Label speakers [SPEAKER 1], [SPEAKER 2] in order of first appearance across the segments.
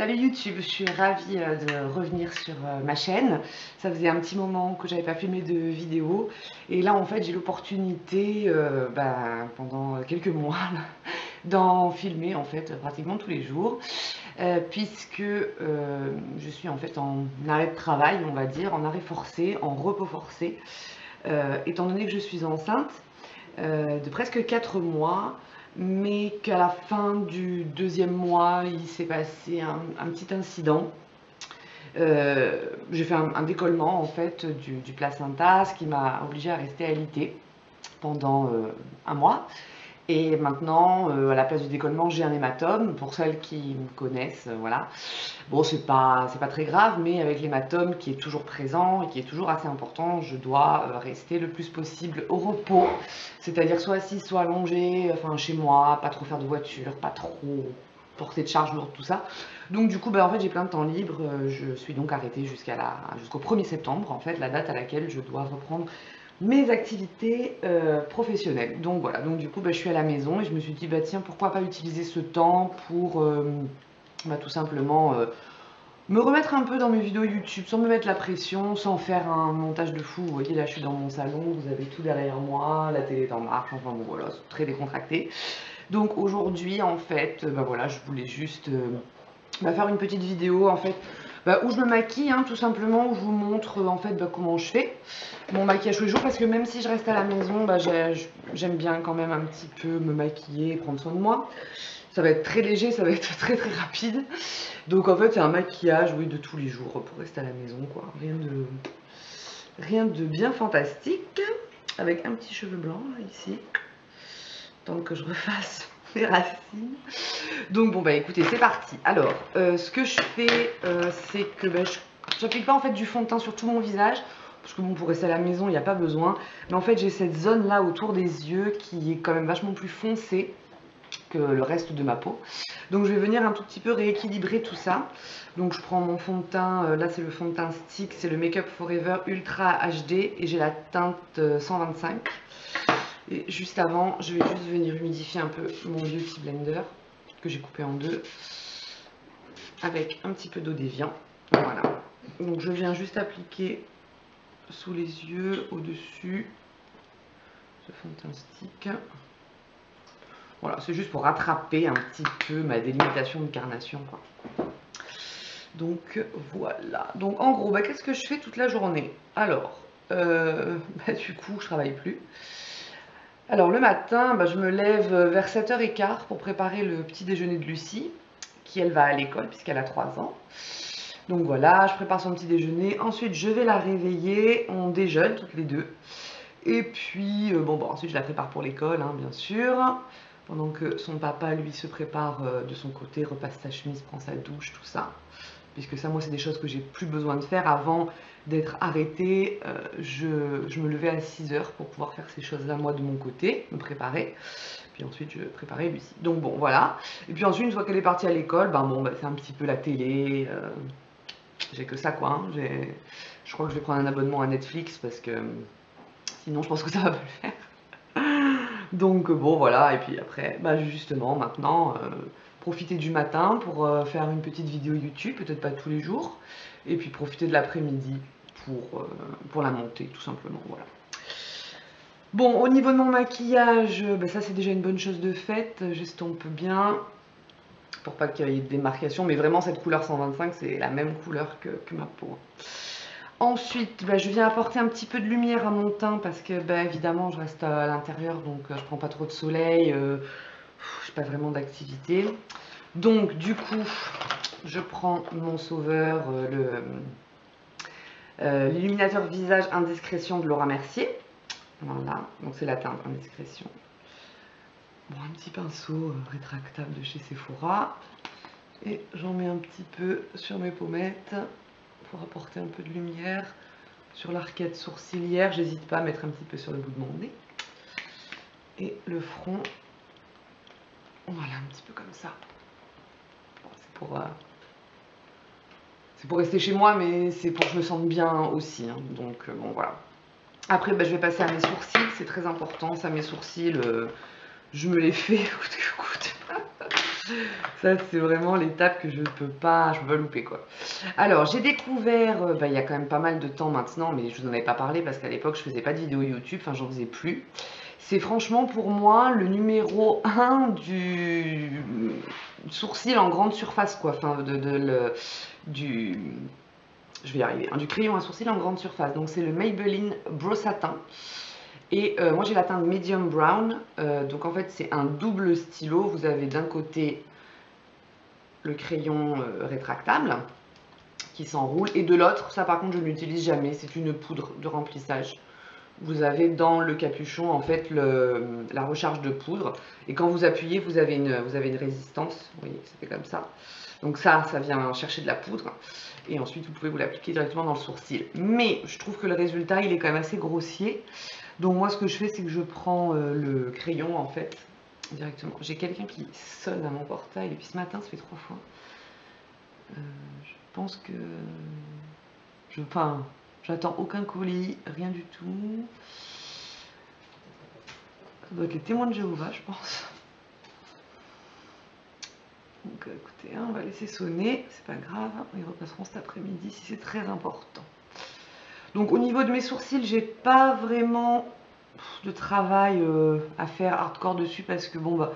[SPEAKER 1] Salut YouTube, je suis ravie de revenir sur ma chaîne. Ça faisait un petit moment que j'avais pas filmé de vidéo et là en fait j'ai l'opportunité pendant quelques mois là, d'en filmer en fait pratiquement tous les jours puisque je suis en fait en arrêt de travail, on va dire, en arrêt forcé, en repos forcé, étant donné que je suis enceinte de presque 4 mois, mais qu'à la fin du deuxième mois, il s'est passé un petit incident. J'ai fait un décollement en fait du placenta, ce qui m'a obligée à rester alitée pendant un mois. Et maintenant, à la place du décollement, j'ai un hématome. Pour celles qui me connaissent, voilà. Bon, c'est pas très grave, mais avec l'hématome qui est toujours présent et qui est toujours assez important, je dois rester le plus possible au repos. C'est-à-dire soit assis, soit allongé, enfin chez moi, pas trop faire de voiture, pas trop porter de charge lourde, tout ça. Donc du coup, en fait, j'ai plein de temps libre. Je suis donc arrêtée jusqu'au 1er septembre, en fait, la date à laquelle je dois reprendre mes activités professionnelles. Donc voilà, donc du coup je suis à la maison et je me suis dit tiens, pourquoi pas utiliser ce temps pour tout simplement me remettre un peu dans mes vidéos YouTube sans me mettre la pression, sans faire un montage de fou. Vous voyez là je suis dans mon salon, vous avez tout derrière moi, la télé est en marche, enfin bon voilà, c'est très décontracté. Donc aujourd'hui en fait, voilà, je voulais juste faire une petite vidéo en fait où je me maquille tout simplement, où je vous montre en fait comment je fais mon maquillage tous les jours, parce que même si je reste à la maison, j'aime bien quand même un petit peu me maquiller, prendre soin de moi. Ça va être très léger, ça va être très très rapide. Donc en fait c'est un maquillage, oui, de tous les jours pour rester à la maison, quoi. Rien de bien fantastique. Avec un petit cheveu blanc là ici, tant que je refasse mes racines. Donc bon écoutez, c'est parti. Alors ce que je fais c'est que j'applique pas en fait du fond de teint sur tout mon visage, parce que bon, pour rester à la maison il n'y a pas besoin, mais en fait j'ai cette zone là autour des yeux qui est quand même vachement plus foncée que le reste de ma peau. Donc je vais venir un tout petit peu rééquilibrer tout ça. Donc je prends mon fond de teint, là c'est le fond de teint stick, c'est le Make Up Forever Ultra HD et j'ai la teinte 125. Et juste avant, je vais juste venir humidifier un peu mon Beauty Blender que j'ai coupé en deux avec un petit peu d'eau d'évian. Voilà. Donc je viens juste appliquer sous les yeux, au-dessus, ce fond de teint stick. Voilà, c'est juste pour rattraper un petit peu ma délimitation de carnation, quoi. Donc voilà. Donc en gros, qu'est-ce que je fais toute la journée? Alors, du coup, je travaille plus. Alors le matin, je me lève vers 7h15 pour préparer le petit déjeuner de Lucie, qui elle va à l'école puisqu'elle a 3 ans. Donc voilà, je prépare son petit déjeuner. Ensuite, je vais la réveiller. On déjeune toutes les deux. Et puis, ensuite, je la prépare pour l'école, bien sûr. Pendant que son papa, lui, se prépare de son côté, repasse sa chemise, prend sa douche, tout ça. Puisque ça, moi, c'est des choses que j'ai plus besoin de faire. Avant d'être arrêtée, je me levais à 6h pour pouvoir faire ces choses-là, moi, de mon côté, me préparer. Puis ensuite, je préparais Lucie. Donc bon, voilà. Et puis ensuite, une fois qu'elle est partie à l'école, c'est un petit peu la télé. J'ai que ça, quoi. Je crois que je vais prendre un abonnement à Netflix parce que sinon, je pense que ça va pas le faire. Donc bon, voilà. Et puis après, justement, maintenant, profiter du matin pour faire une petite vidéo YouTube, peut-être pas tous les jours. Et puis profiter de l'après-midi pour la monter, tout simplement. Voilà. Bon, au niveau de mon maquillage, ça c'est déjà une bonne chose de faite. J'estompe bien pour pas qu'il y ait de démarcation, mais vraiment cette couleur 125 c'est la même couleur que ma peau. Ensuite, je viens apporter un petit peu de lumière à mon teint parce que évidemment je reste à l'intérieur, donc je prends pas trop de soleil, j'ai pas vraiment d'activité. Donc du coup, je prends mon sauveur, l'illuminateur visage Indiscrétion de Laura Mercier. Voilà, donc c'est la teinte Indiscrétion. Bon, un petit pinceau rétractable de chez Sephora. Et j'en mets un petit peu sur mes pommettes pour apporter un peu de lumière. Sur l'arcade sourcilière, j'hésite pas à mettre un petit peu sur le bout de mon nez. Et le front, voilà, un petit peu comme ça. Bon, c'est pour rester chez moi, mais c'est pour que je me sente bien aussi. Donc bon, voilà. Après, je vais passer à mes sourcils, c'est très important. Ça, mes sourcils, je me les fais coûte que coûte. Ça, c'est vraiment l'étape que je peux pas louper, quoi. Alors, j'ai découvert, il y a quand même pas mal de temps maintenant, mais je vous en avais pas parlé parce qu'à l'époque, je faisais pas de vidéo YouTube, enfin, j'en faisais plus. C'est franchement pour moi le numéro 1 du sourcil en grande surface, quoi. Enfin, du, je vais y arriver, hein, du crayon à sourcil en grande surface. Donc, c'est le Maybelline Brow Satin. Et moi j'ai la teinte medium brown, donc en fait c'est un double stylo. Vous avez d'un côté le crayon rétractable qui s'enroule et de l'autre, ça par contre je ne l'utilise jamais, c'est une poudre de remplissage. Vous avez dans le capuchon en fait la recharge de poudre et quand vous appuyez vous avez une résistance, vous voyez ça fait comme ça. Donc ça vient chercher de la poudre et ensuite vous pouvez vous l'appliquer directement dans le sourcil. Mais je trouve que le résultat il est quand même assez grossier. Donc moi ce que je fais c'est que je prends le crayon en fait directement. J'ai quelqu'un qui sonne à mon portail et puis ce matin ça fait 3 fois. Je pense que j'attends aucun colis, rien du tout. Ça doit être les témoins de Jéhovah je pense. Donc écoutez, on va laisser sonner, c'est pas grave, ils repasseront cet après-midi si c'est très important. Donc au niveau de mes sourcils, j'ai pas vraiment de travail à faire hardcore dessus parce que bon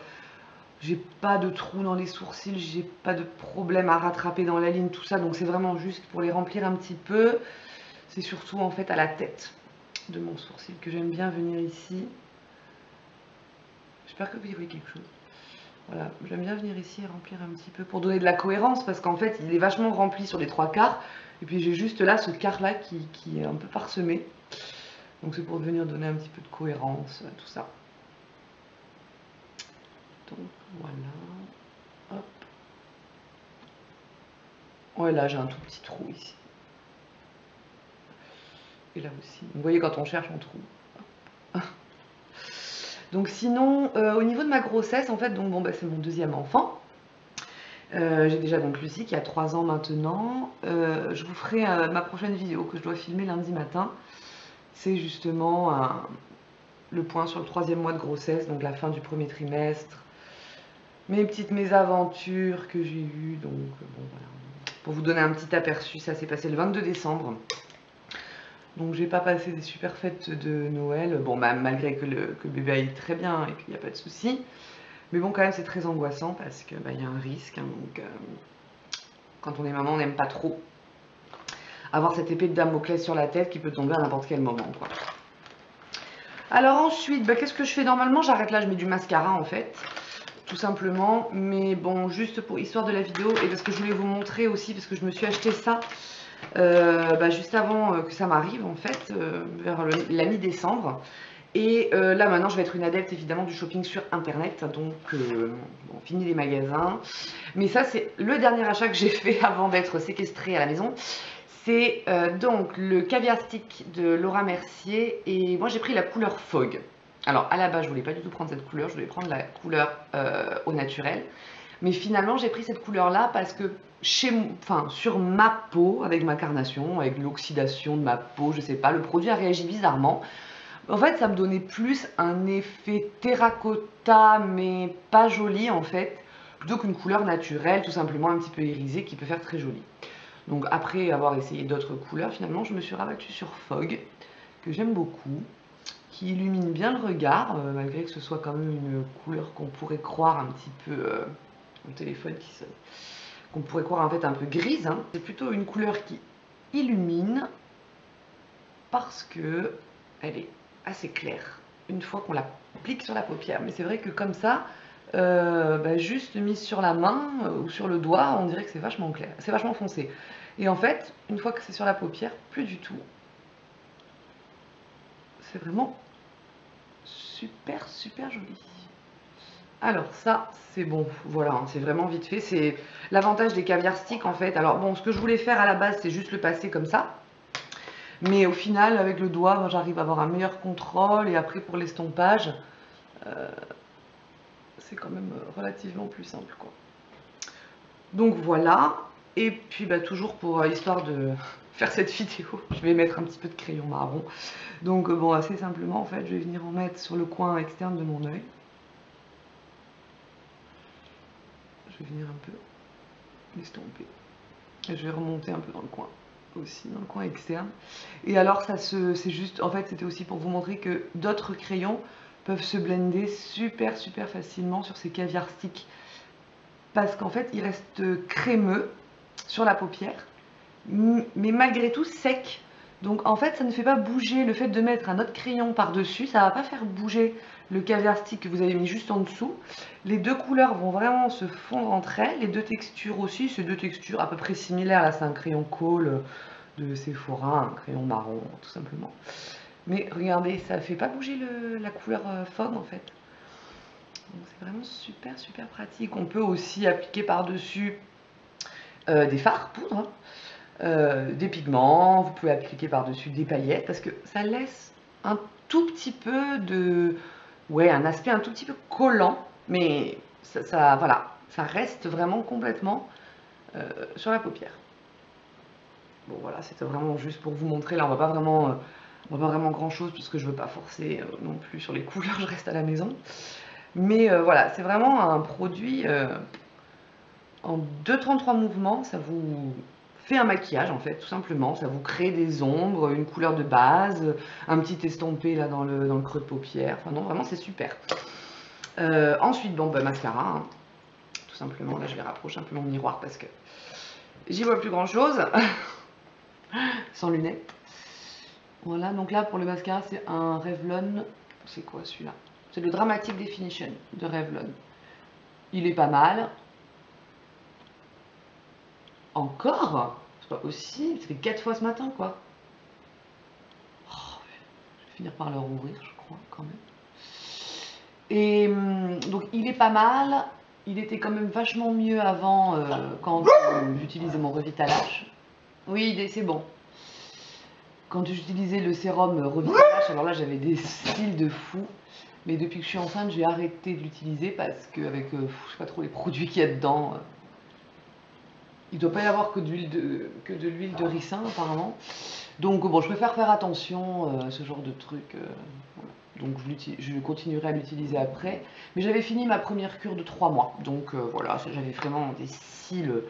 [SPEAKER 1] j'ai pas de trous dans les sourcils, j'ai pas de problème à rattraper dans la ligne, tout ça, donc c'est vraiment juste pour les remplir un petit peu. C'est surtout en fait à la tête de mon sourcil que j'aime bien venir ici. J'espère que vous y voyez quelque chose. Voilà, j'aime bien venir ici et remplir un petit peu pour donner de la cohérence parce qu'en fait il est vachement rempli sur les 3/4 et puis j'ai juste là ce quart là qui est un peu parsemé. Donc c'est pour venir donner un petit peu de cohérence à tout ça. Donc voilà. Hop. Ouais, là j'ai un tout petit trou ici. Et là aussi. Vous voyez quand on cherche on trouve. Donc sinon, au niveau de ma grossesse, en fait, donc bon, c'est mon deuxième enfant. J'ai déjà donc Lucie qui a 3 ans maintenant. Je vous ferai ma prochaine vidéo que je dois filmer lundi matin. C'est justement le point sur le 3e mois de grossesse, donc la fin du 1er trimestre. Mes petites mésaventures que j'ai eues, donc bon voilà. Pour vous donner un petit aperçu, ça s'est passé le 22 décembre. Donc j'ai pas passé des super fêtes de Noël, bon malgré que le bébé aille très bien et qu'il n'y a pas de souci. Mais bon quand même c'est très angoissant parce que y a un risque, hein, donc quand on est maman on n'aime pas trop avoir cette épée de Damoclès sur la tête qui peut tomber à n'importe quel moment, quoi. Alors ensuite, qu'est-ce que je fais normalement? J'arrête là, je mets du mascara en fait, tout simplement. Mais bon, juste pour histoire de la vidéo et parce que je voulais vous montrer aussi, parce que je me suis acheté ça juste avant que ça m'arrive en fait, vers la mi-décembre. Et là maintenant je vais être une adepte évidemment du shopping sur internet, donc bon, fini les magasins. Mais ça c'est le dernier achat que j'ai fait avant d'être séquestrée à la maison. C'est donc le caviar stick de Laura Mercier et moi j'ai pris la couleur Fog. Alors à la base je voulais pas du tout prendre cette couleur, je voulais prendre la couleur au naturel. Mais finalement j'ai pris cette couleur là parce que sur ma peau, avec ma carnation, avec l'oxydation de ma peau, je sais pas, le produit a réagi bizarrement. En fait ça me donnait plus un effet terracotta mais pas joli en fait, plutôt qu'une couleur naturelle tout simplement un petit peu irisée qui peut faire très joli. Donc après avoir essayé d'autres couleurs, finalement je me suis rabattue sur Fog, que j'aime beaucoup, qui illumine bien le regard, malgré que ce soit quand même une couleur qu'on pourrait croire un petit peu, mon téléphone qui sonne, qu'on pourrait croire en fait un peu grise, hein. C'est plutôt une couleur qui illumine parce que elle est assez claire une fois qu'on l'applique sur la paupière. Mais c'est vrai que comme ça, juste mise sur la main ou sur le doigt, on dirait que c'est vachement clair, c'est vachement foncé. Et en fait, une fois que c'est sur la paupière, plus du tout. C'est vraiment super super joli. Alors ça c'est bon, voilà, hein, c'est vraiment vite fait. C'est l'avantage des caviar sticks en fait. Alors bon, ce que je voulais faire à la base c'est juste le passer comme ça. Mais au final avec le doigt j'arrive à avoir un meilleur contrôle et après pour l'estompage c'est quand même relativement plus simple, quoi. Donc voilà. Et puis toujours pour histoire de faire cette vidéo, je vais mettre un petit peu de crayon marron. Donc bon, assez simplement en fait je vais venir en mettre sur le coin externe de mon œil. je vais venir un peu l'estomper. Et je vais remonter un peu dans le coin aussi, dans le coin externe. Et alors c'est juste, en fait c'était aussi pour vous montrer que d'autres crayons peuvent se blender super facilement sur ces caviar sticks. Parce qu'en fait il reste crémeux sur la paupière, mais malgré tout sec. Donc en fait ça ne fait pas bouger, le fait de mettre un autre crayon par dessus, ça va pas faire bouger le caviar stick que vous avez mis juste en dessous. Les deux couleurs vont vraiment se fondre entre elles, les deux textures aussi, c'est deux textures à peu près similaires. Là c'est un crayon Kohl de Sephora, un crayon marron tout simplement. Mais regardez, ça fait pas bouger la couleur fauve en fait. Donc c'est vraiment super pratique. On peut aussi appliquer par dessus des fards poudre, des pigments, vous pouvez appliquer par dessus des paillettes parce que ça laisse un tout petit peu de, ouais, un aspect un tout petit peu collant, mais voilà, ça reste vraiment complètement sur la paupière. Bon voilà, c'était vraiment juste pour vous montrer. Là on voit pas vraiment grand chose puisque je veux pas forcer non plus sur les couleurs, je reste à la maison. Mais voilà, c'est vraiment un produit en 2-33 mouvements, ça vous fait un maquillage en fait, tout simplement. Ça vous crée des ombres, une couleur de base, un petit estompé là dans le creux de paupière. Enfin non, vraiment c'est super. Ensuite, bon, bah, mascara, hein, tout simplement. Là je vais rapprocher un peu mon miroir parce que j'y vois plus grand chose. Sans lunettes. Voilà, donc là pour le mascara c'est un Revlon. C'est quoi celui-là? C'est le Dramatic Definition de Revlon. Il est pas mal. Encore? C'est pas possible, ça fait 4 fois ce matin quoi. Oh, je vais finir par le rouvrir je crois quand même. Et donc il est pas mal. Il était quand même vachement mieux avant quand j'utilisais mon Revitalage. Oui, c'est bon. Quand j'utilisais le sérum Revitalage, alors là j'avais des cils de fou. Mais depuis que je suis enceinte, j'ai arrêté de l'utiliser parce qu'avec, je sais pas trop les produits qu'il y a dedans, il ne doit pas y avoir que de l'huile de ricin apparemment. Donc bon, je préfère faire attention à ce genre de truc. Voilà. Donc je continuerai à l'utiliser après. Mais j'avais fini ma première cure de 3 mois. Donc voilà, j'avais vraiment des cils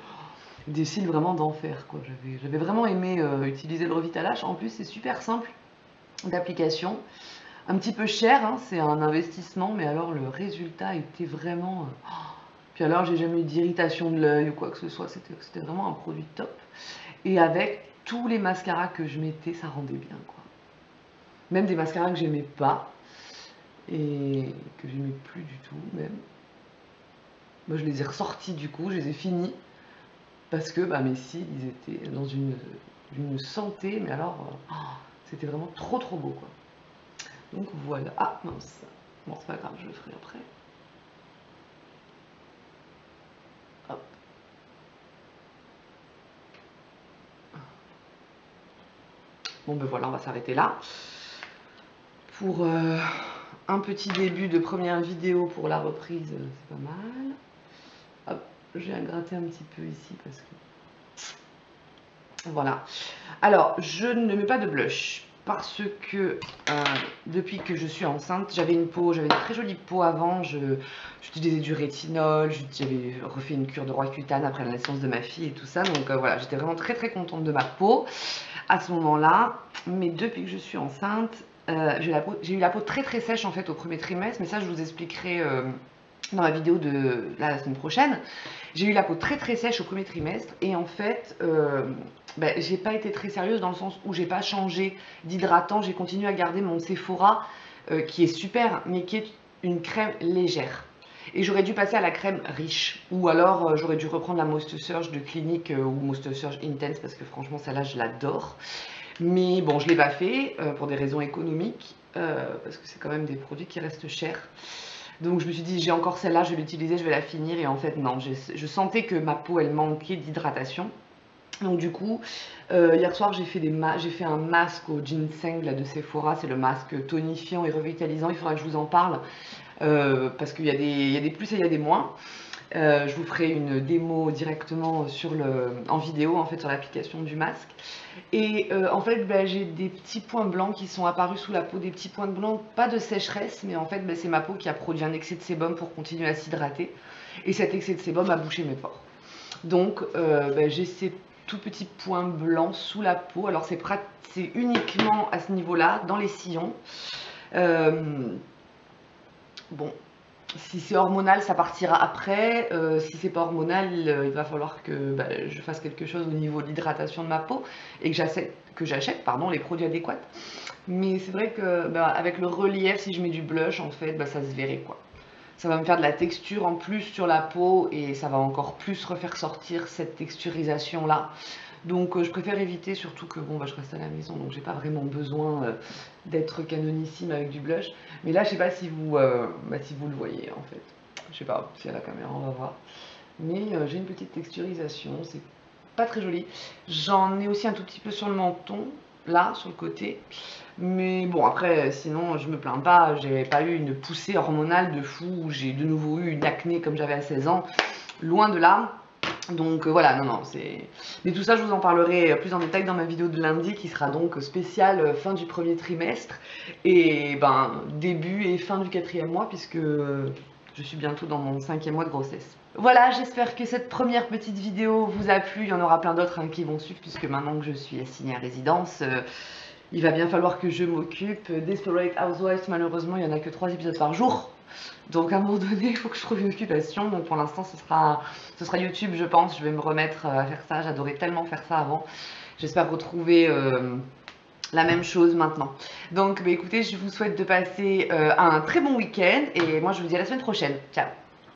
[SPEAKER 1] vraiment d'enfer quoi. J'avais vraiment aimé utiliser le Revitalage. En plus, c'est super simple d'application. Un petit peu cher, hein, c'est un investissement, mais alors le résultat était vraiment... Puis alors, j'ai jamais eu d'irritation de l'œil ou quoi que ce soit, c'était vraiment un produit top. Et avec tous les mascaras que je mettais, ça rendait bien, quoi. Même des mascaras que j'aimais pas, et que j'aimais plus du tout, même. Moi, je les ai ressortis du coup, je les ai finis, parce que bah, mes cils, ils étaient dans une santé, mais alors, c'était vraiment trop beau, quoi. Donc voilà. Ah mince. Bon, c'est pas grave, je le ferai après. Hop. Bon ben voilà, on va s'arrêter là. Pour un petit début de première vidéo pour la reprise, c'est pas mal. Hop, je vais gratter un petit peu ici parce que... Voilà. Alors, je ne mets pas de blush. Parce que depuis que je suis enceinte, j'avais une très jolie peau avant, j'utilisais du rétinol, j'avais refait une cure de Roaccutane après la naissance de ma fille et tout ça, donc voilà, j'étais vraiment très contente de ma peau à ce moment-là, mais depuis que je suis enceinte, j'ai eu la peau très sèche en fait au premier trimestre, mais ça je vous expliquerai dans la vidéo de la semaine prochaine. J'ai eu la peau très sèche au premier trimestre et en fait j'ai pas été très sérieuse dans le sens où j'ai pas changé d'hydratant, j'ai continué à garder mon Sephora qui est super mais qui est une crème légère. Et j'aurais dû passer à la crème riche ou alors j'aurais dû reprendre la Moisture Surge de Clinique ou Moisture Surge Intense parce que franchement celle-là je l'adore. Mais bon, je l'ai pas fait pour des raisons économiques parce que c'est quand même des produits qui restent chers. Donc je me suis dit, j'ai encore celle-là, je vais l'utiliser, je vais la finir. Et en fait, non, je sentais que ma peau, elle manquait d'hydratation. Donc du coup, hier soir, j'ai fait un masque au ginseng là, de Sephora. C'est le masque tonifiant et revitalisant. Il faudra que je vous en parle parce qu'il y a des plus et il y a des moins. Je vous ferai une démo directement en vidéo en fait sur l'application du masque. Et en fait j'ai des petits points blancs qui sont apparus sous la peau, des petits points blancs, pas de sécheresse, mais en fait c'est ma peau qui a produit un excès de sébum pour continuer à s'hydrater. et cet excès de sébum a bouché mes pores. Donc j'ai ces tout petits points blancs sous la peau. Alors c'est uniquement à ce niveau-là, dans les sillons. Bon, si c'est hormonal, ça partira après. Si c'est pas hormonal, il va falloir que je fasse quelque chose au niveau de l'hydratation de ma peau et que j'achète les produits adéquats. Mais c'est vrai que avec le relief, si je mets du blush, en fait, ça se verrait quoi. Ça va me faire de la texture en plus sur la peau et ça va encore plus refaire sortir cette texturisation là. Donc je préfère éviter, surtout que je reste à la maison, donc j'ai pas vraiment besoin d'être canonissime avec du blush. Mais là je sais pas si vous le voyez en fait. Je sais pas si à la caméra on va voir. Mais j'ai une petite texturisation, c'est pas très joli. J'en ai aussi un tout petit peu sur le menton, là sur le côté. Mais bon après sinon je me plains pas, j'ai pas eu une poussée hormonale de fou où j'ai de nouveau eu une acné comme j'avais à 16 ans. Loin de là. Donc voilà, non, c'est... Mais tout ça, je vous en parlerai plus en détail dans ma vidéo de lundi qui sera donc spéciale fin du premier trimestre et début et fin du 4e mois puisque je suis bientôt dans mon 5e mois de grossesse. Voilà, j'espère que cette première petite vidéo vous a plu. Il y en aura plein d'autres qui vont suivre puisque maintenant que je suis assignée à résidence, il va bien falloir que je m'occupe. Desperate Housewives, malheureusement, il n'y en a que 3 épisodes par jour. Donc à un moment donné, il faut que je trouve une occupation. Donc pour l'instant, ce sera YouTube, je pense. Je vais me remettre à faire ça. J'adorais tellement faire ça avant. J'espère retrouver la même chose maintenant. Donc écoutez, je vous souhaite de passer un très bon week-end. Et moi, je vous dis à la semaine prochaine. Ciao!